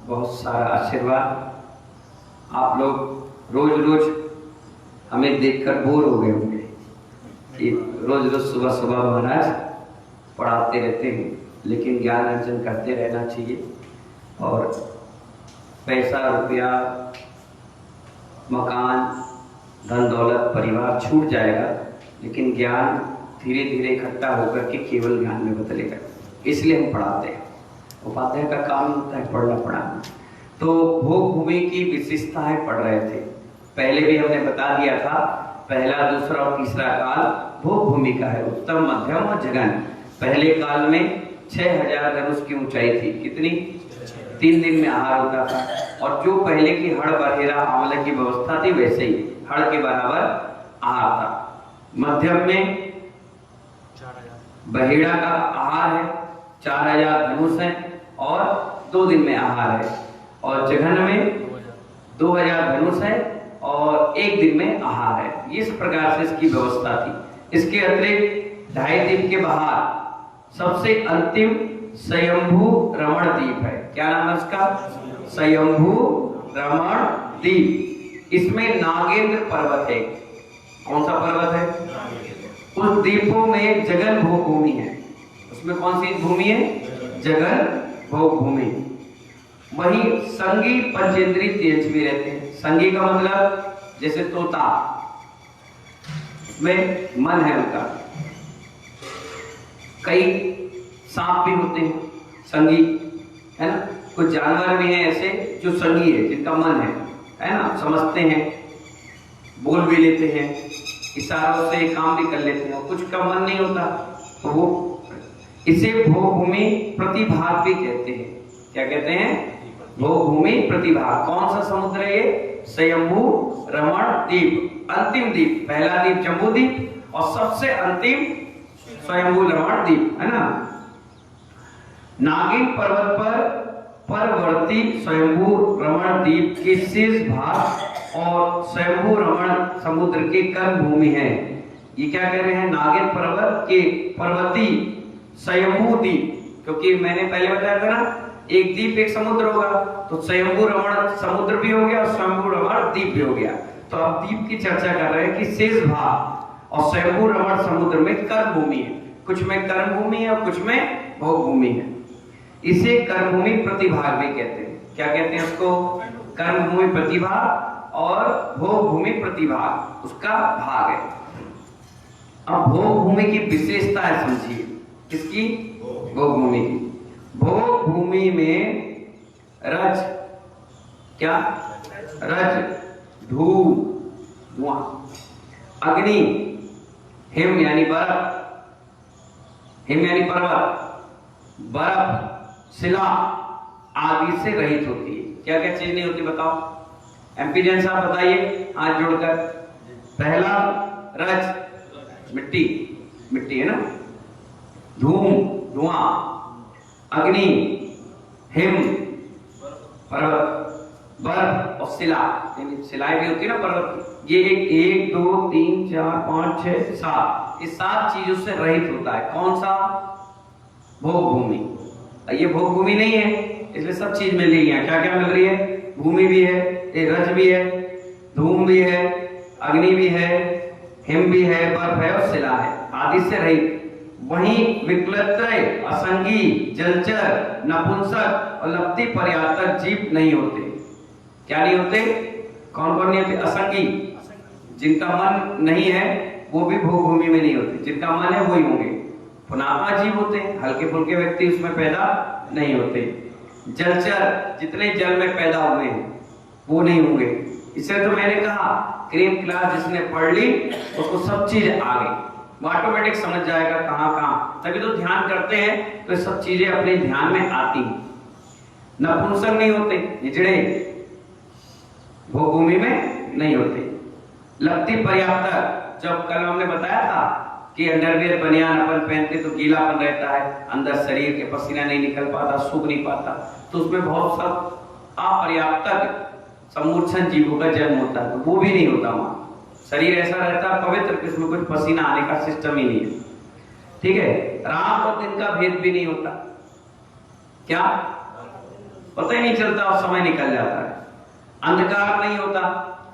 बहुत सारा आशीर्वाद। आप लोग रोज रोज हमें देखकर बोर हो गए होंगे कि रोज रोज सुबह सुबह महाराज पढ़ाते रहते हैं, लेकिन ज्ञान अर्जन करते रहना चाहिए। और पैसा रुपया मकान धन दौलत परिवार छूट जाएगा, लेकिन ज्ञान धीरे धीरे इकट्ठा होकर के केवल ज्ञान में बदलेगा। इसलिए हम पढ़ाते हैं। उपाध्याय का काम होता है पढ़ना पढ़ाना। तो भोग भूमि की विशेषताएं पढ़ रहे थे। पहले भी हमने बता दिया था, पहला दूसरा और तीसरा काल भोग भूमि का है, उत्तम मध्यम और जघन। पहले काल में 6000 धनुष की ऊंचाई थी। कितनी? 3 दिन में आहार होता था। और जो पहले की हड़ बहेरा आंवले की व्यवस्था थी, वैसे ही हड़ के बराबर आहार था। मध्यम में बहेड़ा का आहार है, 4000 धनुष है और 2 दिन में आहार है। और जघन में 2000 धनुष है और 1 दिन में आहार है। इस प्रकार से इसकी व्यवस्था थी। इसके अतिरिक्त 2.5 दिन के बाहर सबसे अंतिम स्वयंभू रमण द्वीप है। क्या नाम है इसका? स्वयंभू रमण द्वीप। इसमें नागेंद्र पर्वत है। कौन सा पर्वत है? उस द्वीपों में जगन भोग भूमि है। उसमें कौन सी भूमि है? जगन भोग भूमि। वही संगी पंचेंद्रीय तेज भी रहते हैं। संगी का मतलब जैसे तोता, में मन है उनका। कई सांप भी होते हैं संगी, है ना। कुछ जानवर भी हैं ऐसे जो संगी है, जिनका मन है ना, समझते हैं, बोल भी लेते हैं, इशारों से काम भी कर लेते हैं। और कुछ का मन नहीं होता, तो वो इसे भोग भूमि प्रतिभाग भी कहते हैं। क्या कहते हैं? भोग भूमि प्रतिभाग। कौन सा समुद्र है ये? स्वयंभू रमण द्वीप। अंतिम द्वीप, पहला द्वीप जम्बू द्वीप और सबसे अंतिम स्वयंभू रमण द्वीप, है ना। नागिन पर्वत पर परवर्ती स्वयंभू रमण द्वीप के शेष भाग और स्वयंभू रमण समुद्र के कर्म भूमि है। ये क्या कह रहे हैं? नागिन पर्वत के पर्वती स्वयंभू द्वीप, क्योंकि मैंने पहले बताया था ना, एक द्वीप एक समुद्र होगा, तो स्वयंभू रमण समुद्र भी हो गया और स्वयंभू रमण द्वीप भी हो गया। तो अब द्वीप की चर्चा कर रहे हैं कि शेष भाग और स्वयंभू रमण समुद्र में कर्म भूमि है। कुछ में कर्म भूमि है और कुछ में भोग भूमि है। इसे कर्म भूमि प्रतिभाग भी कहते हैं। क्या कहते हैं उसको? कर्म भूमि प्रतिभाग और भोग भूमि प्रतिभाग उसका भाग है। अब भोग भूमि की विशेषता है, समझिए। किसकी? भोग भूमि की। भोग भूमि में रज, क्या? रज, धूम, धुआं, अग्नि, हिम यानी बर्फ, हिम यानी पर्वत, बर्फ, शिला आदि से रहित होती है। क्या क्या चीज नहीं होती बताओ? एमपी जैन साहब बताइए हाथ जोड़कर। पहला रज, मिट्टी, मिट्टी है ना। धूम, धुआं, अग्नि, हिम, पर्वत, बर्फ और शिला, यानी शिलाएं भी होती है ना पर्वत। ये 1 2 3 4 5 6 7, इस 7 चीजों से रहित होता है। कौन सा? भोग भूमि। ये भोग भूमि नहीं है, इसलिए सब चीज मिल रही है। क्या क्या मिल रही है? भूमि भी है, रज भी है, धूम भी है, अग्नि भी है, हिम भी है, बर्फ है और शिला है, आदि से रहित। वहीं विकलत्रय, असंगी, जलचर, नपुंसक और लब्धि पर्याप्तक जीव नहीं होते। क्या नहीं होते? कौन कौन नहीं होते? असंगी, जिनका मन नहीं है वो भी भोग भूमि में नहीं होते। जिनका मन है वही होंगे। पुनात्मा जीव होते हैं, हल्के फुल्के व्यक्ति उसमें पैदा नहीं होते। जलचर, जितने जल में पैदा हुए हैं वो नहीं होंगे। इसलिए तो मैंने कहा क्रीम क्लास जिसने पढ़ ली उसको सब चीज आ गई, वो ऑटोमेटिक समझ जाएगा कहाँ कहाँ। तभी तो ध्यान करते हैं तो सब चीजें अपने ध्यान में आती हैं। नपुंसक नहीं होते, निचड़े भोग भूमि में नहीं होते। लब्धि पर्याप्तक, जब कल हमने बताया था कि अंडरवियर बनियान अपन पहनते तो गीलापन रहता है, अंदर शरीर के पसीना नहीं निकल पाता, सूख नहीं पाता, तो उसमें बहुत सा अपर्याप्तक समूर्छन जीवों का जन्म होता है, तो वो भी नहीं होता। वहां शरीर ऐसा रहता है पवित्र कि उसमें कुछ पसीना आने का सिस्टम ही नहीं है। ठीक है। रात और दिन का भेद भी नहीं होता। क्या? पता ही नहीं चलता और समय निकल जाता है। अंधकार नहीं होता,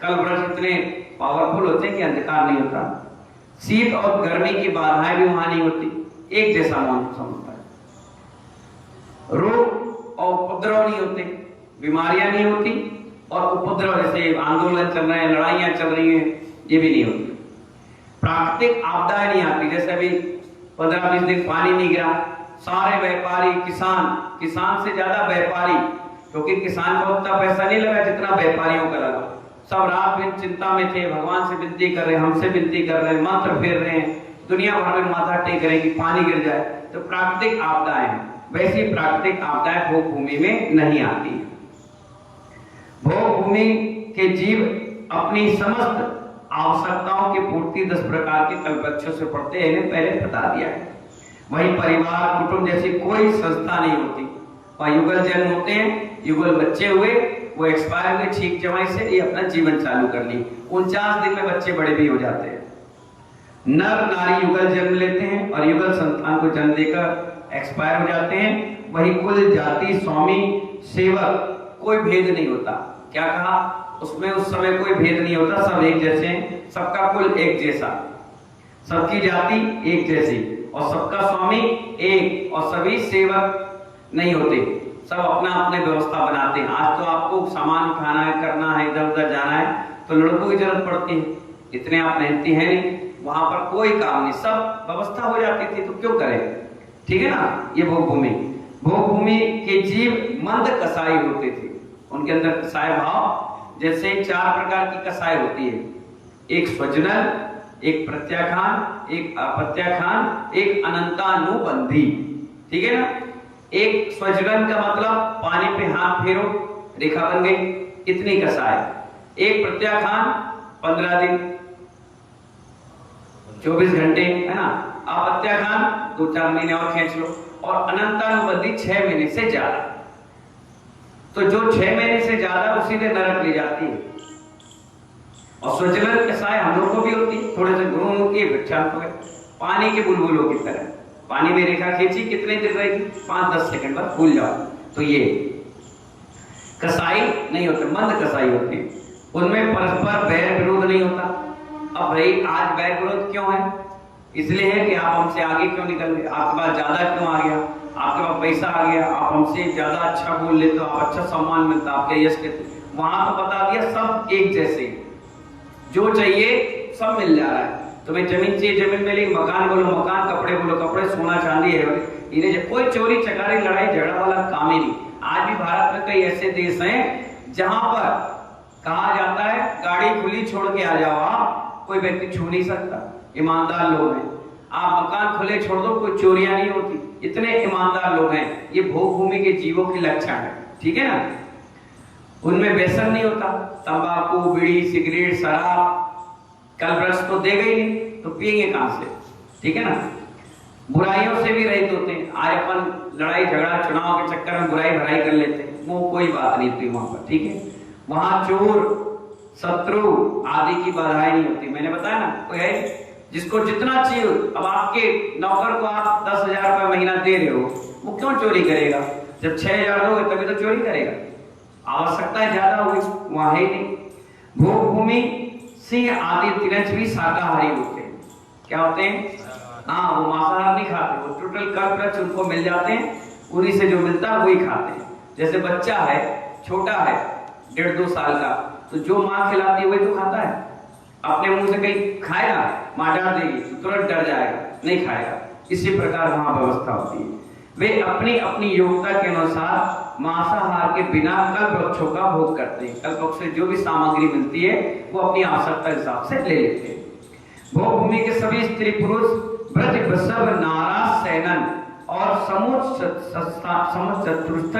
कल्पवृक्ष इतने पावरफुल होते हैं कि अंधकार नहीं होता। शीत और गर्मी की बाधाएं भी वहां नहीं होती, एक जैसा मौसम होता है। रोग और उपद्रव नहीं होते, बीमारियां नहीं होती, और उपद्रव जैसे आंदोलन चल रहे हैं, लड़ाइयां चल रही हैं, ये भी नहीं होती। प्राकृतिक आपदाएं नहीं आती, जैसे अभी 15-20 दिन पानी नहीं गिरा, सारे व्यापारी किसान से ज्यादा व्यापारी, क्योंकि किसान को उतना पैसा नहीं लगा जितना व्यापारियों का लगा। सब रात दिन चिंता में थे, भगवान से विनती कर रहे हैं, हमसे विनती कर रहे हैं, मंत्र फेर रहे हैं, दुनिया भर में माथा टेक रहे हैं कि पानी गिर जाए। तो प्राकृतिक आपदाएं हैं, वैसी प्राकृतिक आपदाएं भोग भूमि में नहीं आती। भोग भूमि के जीव अपनी समस्त आवश्यकताओं की पूर्ति 10 प्रकार के कल्पवृक्षों से पड़ते हैं, इन्हें पहले बता दिया है। वहीं परिवार कुटुंब जैसी कोई संस्था नहीं होती, और युगल जन्म होते हैं, युगल बच्चे हुए, वो एक्सपायर हुए, छींक जमाई से ये अपना जीवन चालू कर ली, 49 दिन में बच्चे बड़े भी हो जाते हैं। नर नारी युगल जन्म लेते हैं और युगल संतान को जन्म देकर एक्सपायर हो जाते हैं। वही कुल जाति स्वामी सेवक कोई भेद नहीं होता। क्या कहा उसमें? उस समय कोई भेद नहीं होता, सब एक जैसे हैं, सबका कुल एक जैसा, सबकी जाति एक जैसी, और सबका स्वामी एक, और सभी सेवक नहीं होते, सब अपना अपने व्यवस्था बनाते हैं। आज तो आपको सामान उठाना है, करना है, इधर उधर जाना है तो लड़कों की जरूरत पड़ती है, इतने आप मेहनती हैं नहीं, वहां पर कोई काम नहीं, सब व्यवस्था हो जाती थी, तो क्यों करें? ठीक है ना। ये भोग भूमि के जीव मंद कसाई होते थे, उनके अंदर कसाई भाव, जैसे 4 प्रकार की कसाई होती है, एक स्वजनल, एक प्रत्याखान, एक अप्रत्याखान, एक अनंतानुबंधी। ठीक है ना। एक स्वजनन का मतलब पानी पे हाथ फेरो, रेखा बन गई, इतनी कसाई। एक प्रत्याखान 15 दिन 24 घंटे, है ना। अप्रत्याखान 2-4 महीने और खींच लो, और अनंतानुबंधी 6 महीने से ज्यादा। तो जो 6 महीने से ज्यादा वो सीधे नरक ले जाती है। और स्वजनन कसाई हम लोग को भी होती है, थोड़े से घूम के भिक्षांत हुए, पानी के बुलबुलों की तरह, पानी में रेखा खींची, कितने देर रहेगी? 5-10 सेकंड बाद भूल जाओ। तो ये कसाई नहीं होते, मंद कसाई होते हैं, उनमें परस्पर बैर विरोध नहीं होता। अब भाई आज बैर विरोध क्यों है? इसलिए है कि आप हमसे आगे क्यों निकल गए, आपके पास ज्यादा क्यों आ गया, आपके पास पैसा आ गया, आप हमसे ज्यादा अच्छा बोल लेते हो, आप अच्छा सम्मान मिलता, आपके यश के। वहां तो बता दिया सब एक जैसे, जो चाहिए सब मिल जा रहा है। तुम्हें जमीन चाहिए जमीन मिलेगी, मकान बोलो मकान, कपड़े बोलो कपड़े, सोना चांदी है, इन्हें कोई चोरी चकारी लड़ाई झगड़ा वाला काम ही नहीं। आज भी भारत में कई ऐसे देश हैं जहां पर कहा जाता है गाड़ी खुली छोड़ के आ जाओ, आप कोई व्यक्ति छू नहीं सकता, ईमानदार लोग हैं। आप मकान खुले छोड़ दो, कोई चोरियां नहीं होती, इतने ईमानदार लोग हैं। ये भोग भूमि के जीवों के लक्षण है। ठीक है ना। उनमें व्यसन नहीं होता, तंबाकू बीड़ी सिगरेट शराब, कल्पवृक्ष तो देगा ही नहीं, तो पिएंगे कहां से? ठीक है ना। बुराइयों से भी रहित होते हैं। आज अपन लड़ाई झगड़ा चुनाव के चक्कर में बुराई भराई कर लेते हैं, वो कोई बात नहीं होती वहां पर। ठीक है। वहां चोर शत्रु आदि की बाधाएं नहीं होती। मैंने बताया ना, कोई है जिसको जितना चाहिए, अब आपके नौकर को आप 10,000 रुपए महीना दे रहे हो, वो क्यों चोरी करेगा? जब 6,000 दोगे तभी तो चोरी करेगा। आवश्यकता ज्यादा होगी, वहां है नहीं। भोग भूमि सिंह आदि तिरंज भी शाकाहारी होते हैं। क्या होते हैं? हाँ, वो मांसाहार नहीं खाते, वो टोटल कल्पवृक्ष उनको मिल जाते हैं, उन्हीं से जो मिलता है वही खाते हैं। जैसे बच्चा है, छोटा है 1.5-2 साल का, तो जो माँ खिलाती है वही तो खाता है। अपने मुंह से कहीं खाएगा, माँ डांट देगी तो तुरंत डर जाएगा, नहीं खाएगा। इसी प्रकार वहां व्यवस्था होती है। वे अपनी अपनी योग्यता के अनुसार मांसाहार के बिना कल्पवृक्षों का भोग करते हैं। कल्पवृक्ष से जो भी सामग्री मिलती है वो अपनी आवश्यकता के हिसाब से ले लेते हैं। भोग भूमि के सभी स्त्री पुरुष व्रज वृषभ नारा सैनन और चतुर्थ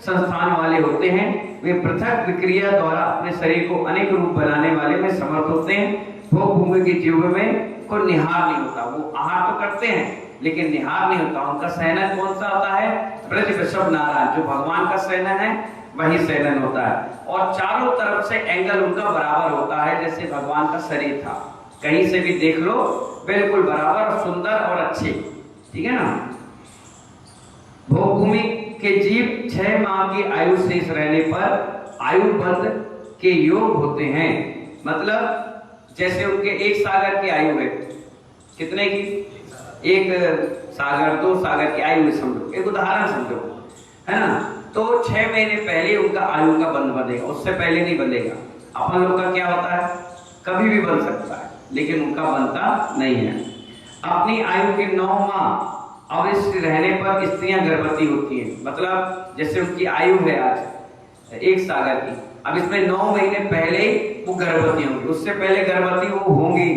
संस्थान वाले होते हैं। वे पृथक विक्रिया द्वारा अपने शरीर को अनेक रूप बनाने वाले में समर्थ होते हैं। भोग भूमि के जीवों में कोई निहार नहीं होता, वो आहार तो करते हैं लेकिन निहार नहीं होता। उनका सैनन कौन सा होता है? ब्रज वृषभ नारायण, जो भगवान का सैनन है वही सैनन होता है। और चारों तरफ से एंगल उनका बराबर होता है, जैसे भगवान का शरीर था, कहीं से भी देख लो बिल्कुल बराबर, सुंदर और अच्छे। ठीक है ना। भोग भूमि के जीव 6 माह की आयु शेष रहने पर आयु बंध के योग होते हैं। मतलब जैसे उनके 1 सागर की आयु है, कितने की? 1 सागर 2 सागर की आयु है समझो, एक उदाहरण समझो, है ना। तो 6 महीने पहले उनका आयु का बंध बंधेगा, उससे पहले नहीं बंधेगा। अपन लोग का क्या होता है, कभी भी बन सकता है, लेकिन उनका बनता नहीं है। अपनी आयु के 9 माह अवश्य रहने पर स्त्रियां गर्भवती होती हैं। मतलब जैसे उनकी आयु है आज 1 सागर की, अब इसमें 9 महीने पहले वो गर्भवती होंगी, उससे पहले गर्भवती वो होंगी।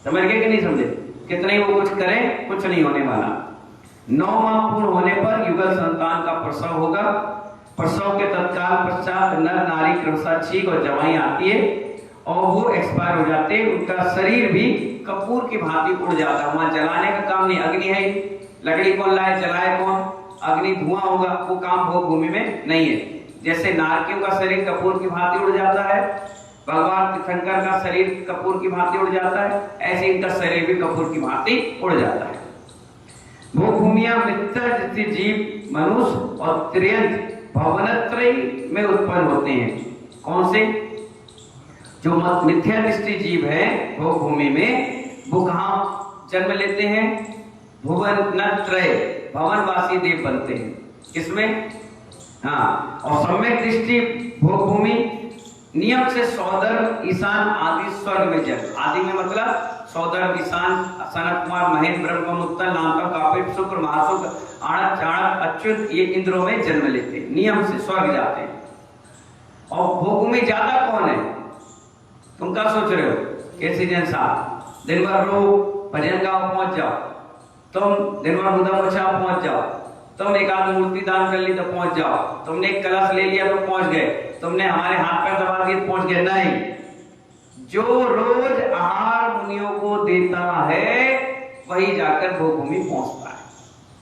समझ गए कि नहीं समझे? कितने वो कुछ करें, कुछ नहीं होने वाला। 9 माह पूर्ण होने पर युगल संतान का प्रसव होगा। प्रसव के तत्काल पश्चात नर नारी क्रमशः छींक और जवाई आती है और वो एक्सपायर हो जाते हैं। उनका शरीर भी कपूर की भांति उड़ जाता है। वहां जलाने का काम नहीं, अग्नि है, लकड़ी कौन लाए, जलाए कौन? अग्नि, धुआं होगा, वो काम भोग भूमि में नहीं है। जैसे नारकियों का शरीर कपूर की भांति उड़ जाता है, भगवान शंकर का शरीर कपूर की भांति उड़ जाता है, ऐसे इनका शरीर भी कपूर की भांति उड़ जाता है। भोग भूमिया मित्र जैसे जीव मनुष्य और त्रियंत भवनत्रयी में उत्पन्न होते हैं। कौन से? जो मिथ्या दृष्टि जीव है भोग भूमि में, वो कहाँ जन्म लेते हैं? भुवनत्रय, भवनवासी देव बनते हैं। किसमें? हाँ। और सम्यक दृष्टि भोग भूमि नियम से सौदर, ईशान आदि स्वर्ग में जन्म। आदि में मतलब सौदर, ईशान, सनत कुमार, महेंद्र, ब्रह्ममुत्तल, नामक, कापित, शुक्र, महाशुक्र, आणक, चाणक, अच्युत, ये इंद्रों में जन्म लेते हैं, नियम से स्वर्ग जाते हैं। और भोग भूमि ज्यादा कौन है? तुम क्या सोच रहे हो? कैसी जन साहब दिन भर रो, भजन गांव पहुंच जाओ, तुम दिन भर मुदा मचाओ पहुंच जाओ, तुम एक आध मूर्ति दान कर ली तो पहुंच जाओ, तुमने एक कलश ले लिया तो पहुंच गए, तुमने हमारे हाथ पैर दबा दिए पहुंच गए, नहीं। जो रोज आहार मुनियों को देता है वही जाकर भोग भूमि पहुंचता है।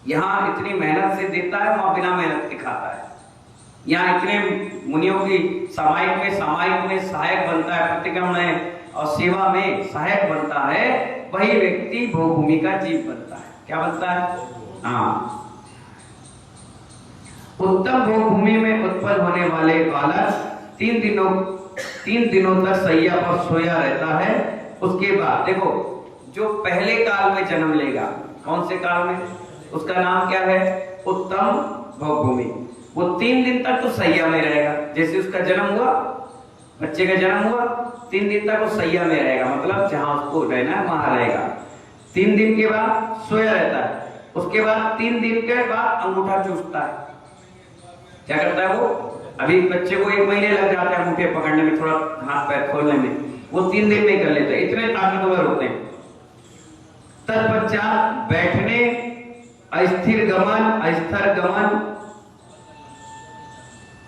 यहाँ इतनी मेहनत से देता है, वहां बिना मेहनत के खाता है। यहाँ इतने मुनियों की सामायिक में सहायक बनता है, प्रतिक्रमण में और सेवा में सहायक बनता है, वही व्यक्ति भोग भूमि का जीव बनता है। क्या बनता है? हाँ। उत्तम भोग भूमि में उत्पन्न होने वाले बालक 3 दिनों तक सैया पर सोया रहता है। उसके बाद देखो, जो पहले काल में जन्म लेगा, कौन से काल में? उसका नाम क्या है? उत्तम भोग भूमि। वो 3 दिन तक तो सैया में रहेगा। जैसे उसका जन्म हुआ, बच्चे का जन्म हुआ, 3 दिन तक वो सैया में रहेगा, मतलब जहां उसको रहना है वहां रहेगा। 3 दिन के बाद सोया रहता है। उसके बाद 3 दिन के बाद अंगूठा चूसता है। क्या करता है वो? अभी बच्चे को 1 महीने लग जाता है अंगूठे पकड़ने में, थोड़ा हाथ पैर खोलने में, वो 3 दिन में कर लेता है, इतने ताकतवर होते हैं। तत्पश्चात बैठने, अस्थिर गमन,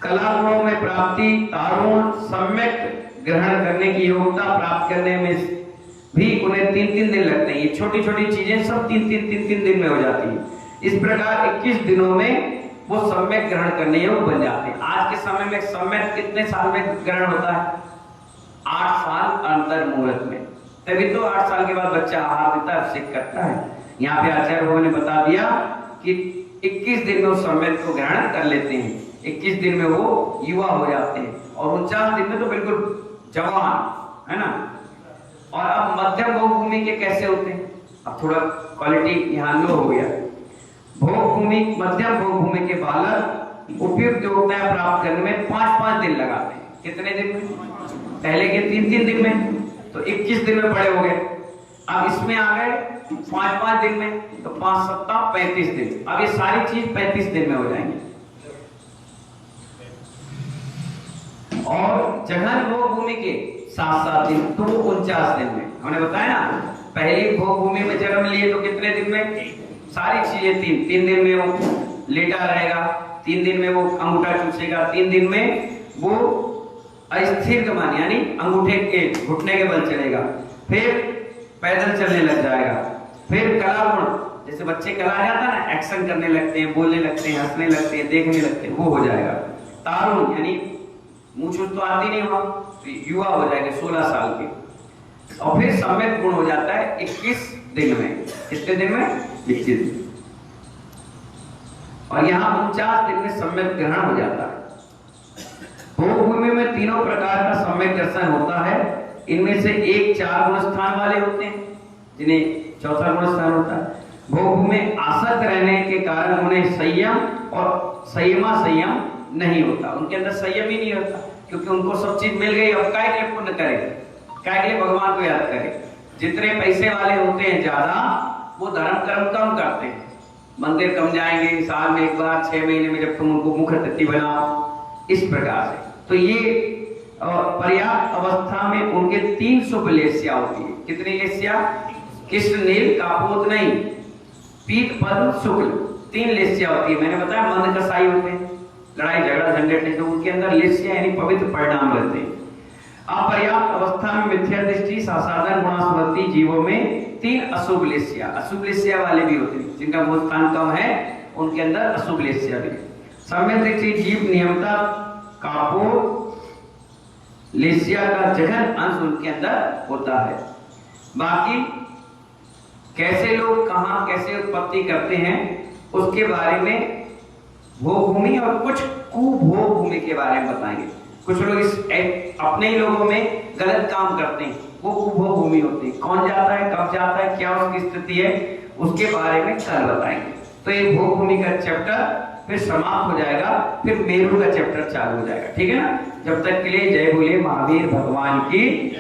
कला गुणों में प्राप्ति, तारुण, सम्यक ग्रहण करने की योग्यता प्राप्त करने में भी उन्हें 3-3 दिन लगते हैं। ये छोटी छोटी चीजें सब 3-3 दिन में हो जाती है। इस प्रकार 21 दिनों में वो सम्यक ग्रहण करने योग्य बन जाते हैं। आज के समय में सम्यक कितने साल में ग्रहण होता है? 8 साल अंतर मुहूर्त में, तभी तो 8 साल के बाद बच्चा आहार देता है, अभिषेक करता है। यहाँ पे आचार्य भगवान ने बता दिया कि 21 दिन में वो सम्यक को ग्रहण कर लेते हैं। 21 दिन में वो युवा हो जाते हैं और 49 दिन में तो बिल्कुल जवान, है ना। और अब मध्यम भोग भूमि के कैसे होते हैं? अब थोड़ा क्वालिटी यहाँ लो हो गया। भोग भूमि, मध्यम भोग भूमि के बालक उपयुक्त योग्यता प्राप्त करने में 5-5 दिन लगाते हैं। कितने दिन में? पहले के 3-3 दिन में, तो 21 दिन में बड़े हो गए। अब इसमें आ गए 5-5 दिन में, तो 5 सप्ताह 35 दिन। अब ये सारी चीज 35 दिन में हो जाएंगे। और जघन भोग भूमि के 7-7 दिन, तो 49 दिन में। हमने बताया ना, पहली भोग भूमि में जन्म लिए तो कितने दिन में? सारी चीजें 3 दिन में वो लेटा रहेगा, 3 दिन में वो अंगूठा चूसेगा, 3 दिन में वो अस्थिर गमन यानी अंगूठे के घुटने के बल चलेगा, फिर पैदल चलने लग जाएगा, फिर कला गुण, जैसे बच्चे कला आ जाता है ना, एक्शन करने लगते हैं, बोलने लगते हैं, हंसने लगते हैं, देखने लगते हैं, वो हो जाएगा। तारुण यानी मुँह छूट तो आती नहीं, वहां युवा हो जाएंगे 16 साल के। और फिर सम्यक गुण हो जाता है 21 दिन में। कितने दिन में? 21 दिन। और यहाँ 49 दिन में सम्यक ग्रहण हो जाता है। भोग भूमि में तीनों प्रकार का सम्यक दर्शन होता है। इनमें से एक 4 गुण स्थान वाले होते हैं, जिन्हें चौथा गुण स्थान होता है। भोग भूमि में आसक्त रहने के कारण उन्हें संयम और संयम नहीं होता, उनके अंदर संयम ही नहीं होता, क्योंकि उनको सब चीज मिल गई। अब काय के लिए पुण्य करे, काय के लिए भगवान को याद करे। जितने पैसे वाले होते हैं ज्यादा, वो धर्म कर्म कम करते हैं, मंदिर कम जाएंगे, साल में एक बार, 6 महीने में जब तुम उनको मुख तिथि बनाओ, इस प्रकार से। तो ये पर्याप्त अवस्था में उनके 3 शुभ लेस्या होती है। कितनी लेस्या? कृष्ण नील कापोत नहीं, पीत पद्म शुक्ल, 3 लेस्या होती है। मैंने बताया मंद कसाई होते हैं, लड़ाई झगड़ा झंझट नहीं, तो उनके अंदर लेस्या यानी पवित्र परिणाम रहते हैं। अपर्याप्त अवस्था में मिथ्या दृष्टि, साधारण गुणास्मृति जीवों में 3 अशुभ लेस्या, अशुभ लेस्या वाले भी होते हैं, जिनका भोग स्थान कम है, उनके अंदर अशुभ लेस्या भी। सम्यक दृष्टि जीव नियमता कापोत लेस्या का जघन अंश उनके अंदर होता है। बाकी कैसे लोग कहां कैसे उत्पत्ति करते हैं उसके बारे में भोग भूमि और कुछ कुभोग भूमि के बारे में बताएंगे। कुछ लोग इस अपने ही लोगों में गलत काम करते हैं, वो कुभोग भूमि होती है। कौन जाता है, कब जाता है, क्या उसकी स्थिति है, उसके बारे में कल बताएंगे। तो ये भोग भूमि का चैप्टर फिर समाप्त हो जाएगा, फिर मेरु का चैप्टर चालू हो जाएगा। ठीक है ना? जब तक के लिए जय बोले महावीर भगवान की।